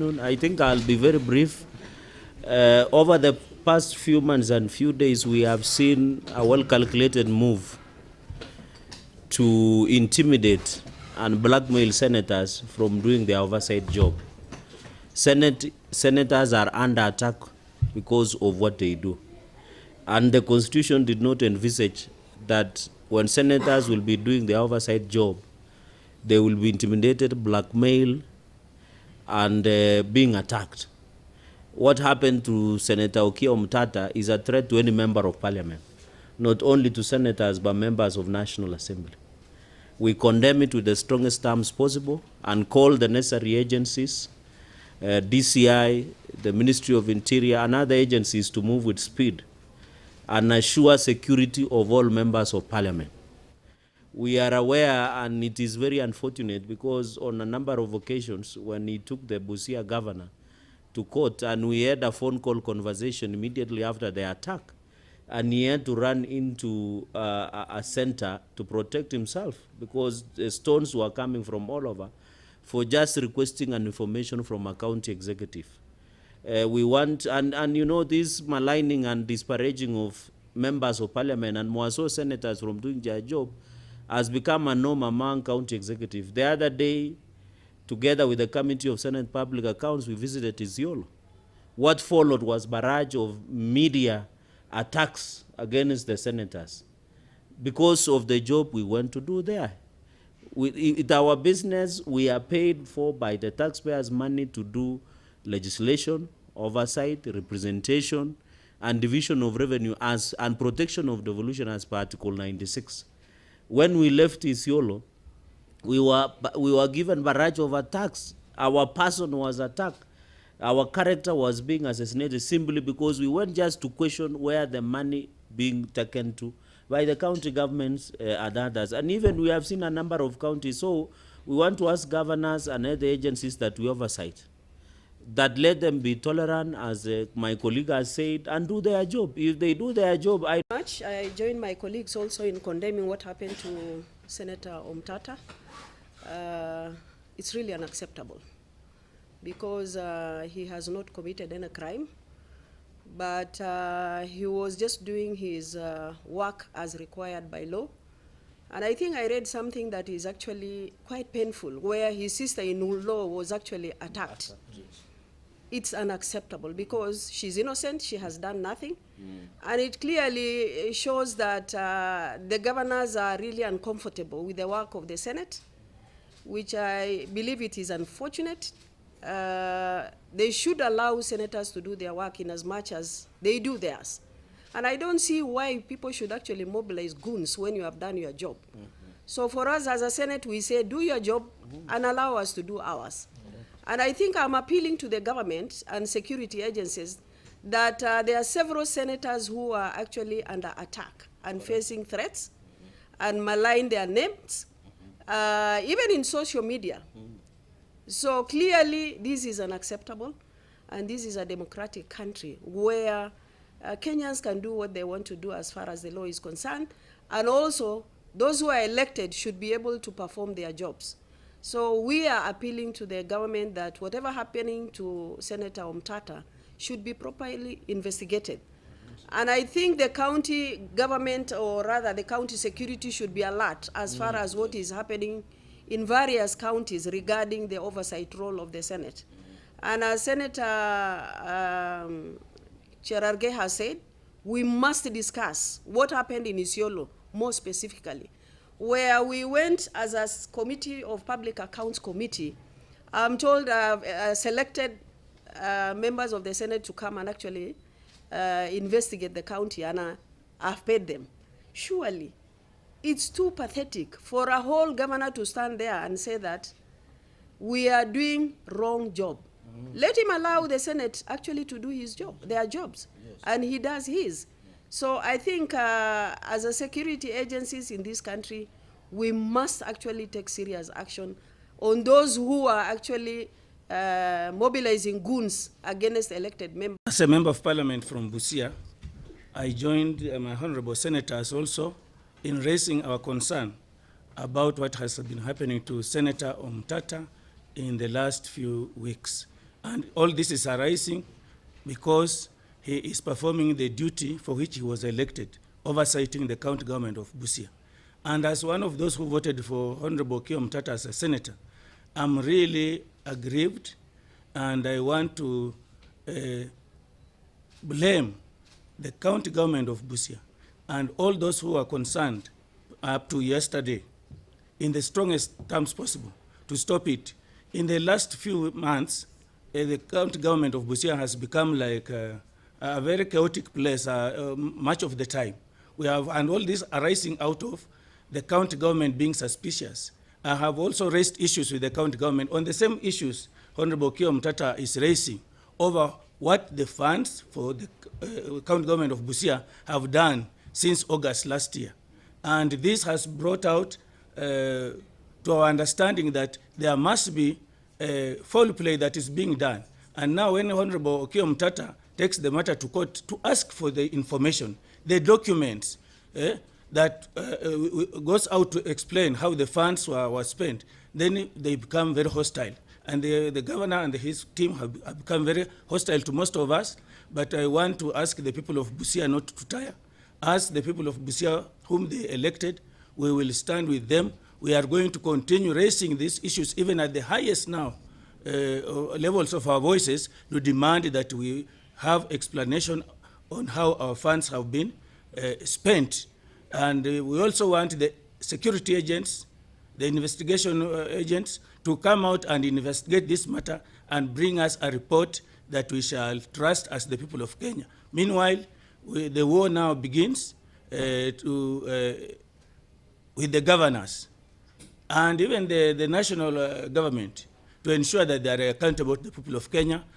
I think I'll be very brief. Over the past few months and few days, we have seen a well-calculated move to intimidate and blackmail senators from doing their oversight job. Senators are under attack because of what they do. And the Constitution did not envisage that when senators will be doing their oversight job, they will be intimidated, blackmailed, and being attacked. What happened to Senator Okiya Omtata is a threat to any member of parliament, not only to senators but members of National Assembly. We condemn it with the strongest terms possible and call the necessary agencies, DCI, the Ministry of Interior, and other agencies to move with speed and assure security of all members of parliament. We are aware, and it is very unfortunate, because on a number of occasions when he took the Busia governor to court, and we had a phone call conversation immediately after the attack, and he had to run into a center to protect himself because the stones were coming from all over for just requesting an information from a county executive. We want, and you know, this maligning and disparaging of members of parliament and more so senators from doing their job has become a norm among county executives. The other day, together with the Committee of Senate Public Accounts, we visited Isiolo. What followed was a barrage of media attacks against the senators because of the job we went to do there. It's our business. We are paid for by the taxpayers' money to do legislation, oversight, representation, and division of revenue and protection of devolution as per Article 96. When we left Isiolo, we were given a barrage of attacks. Our person was attacked. Our character was being assassinated simply because we went just to question where the money being taken to by the county governments and others. And even we have seen a number of counties. So we want to ask governors and other agencies that we oversight, that let them be tolerant, as my colleague has said, and do their job. If they do their job, I join my colleagues also in condemning what happened to Senator Omtata. It's really unacceptable because he has not committed any crime, but he was just doing his work as required by law. And I think I read something that is actually quite painful, where his sister-in-law was actually attacked. It's unacceptable because she's innocent, she has done nothing. And it clearly shows that the governors are really uncomfortable with the work of the Senate, which I believe it is unfortunate. They should allow senators to do their work in as much as they do theirs. And I don't see why people should actually mobilize goons when you have done your job. So for us as a Senate, we say, do your job and allow us to do ours. And I think I'm appealing to the government and security agencies that there are several senators who are actually under attack and facing threats and malign their names, even in social media. So clearly, this is unacceptable, and this is a democratic country where Kenyans can do what they want to do as far as the law is concerned, and also those who are elected should be able to perform their jobs. So we are appealing to the government that whatever happening to Senator Omtata should be properly investigated. And I think the county government, or rather the county security, should be alert as far as what is happening in various counties regarding the oversight role of the Senate. And as Senator Cherargei has said, we must discuss what happened in Isiolo more specifically, where we went as a Committee of Public Accounts Committee. I'm told selected members of the Senate to come and actually investigate the county, and I've paid them. Surely, it's too pathetic for a whole governor to stand there and say that we are doing wrong job. Let him allow the Senate actually to do his job, their jobs, and he does his. So I think as a security agencies in this country, we must actually take serious action on those who are actually mobilizing goons against elected members. As a member of parliament from Busia, I joined my honorable senators also in raising our concern about what has been happening to Senator Omtata in the last few weeks. And all this is arising because he is performing the duty for which he was elected, oversighting the county government of Busia. And as one of those who voted for Honorable Okiya Omtata as a senator, I'm really aggrieved, and I want to blame the county government of Busia and all those who are concerned up to yesterday in the strongest terms possible to stop it. In the last few months, the county government of Busia has become like a very chaotic place much of the time. We have, and all this arising out of the county government being suspicious. I have also raised issues with the county government on the same issues Honorable Okiya Omtata is raising over what the funds for the county government of Busia have done since August last year. And this has brought out to our understanding that there must be foul play that is being done. And now when Honorable Okiya Omtata takes the matter to court to ask for the information, the documents that goes out to explain how the funds were spent, then they become very hostile. And the governor and his team have become very hostile to most of us. But I want to ask the people of Busia not to tire. As the people of Busia, whom they elected, we will stand with them. We are going to continue raising these issues even at the highest now levels of our voices to demand that we have explanation on how our funds have been spent. And we also want the security agents, the investigation agents, to come out and investigate this matter and bring us a report that we shall trust as the people of Kenya. Meanwhile, the war now begins with the governors and even the national government to ensure that they are accountable to the people of Kenya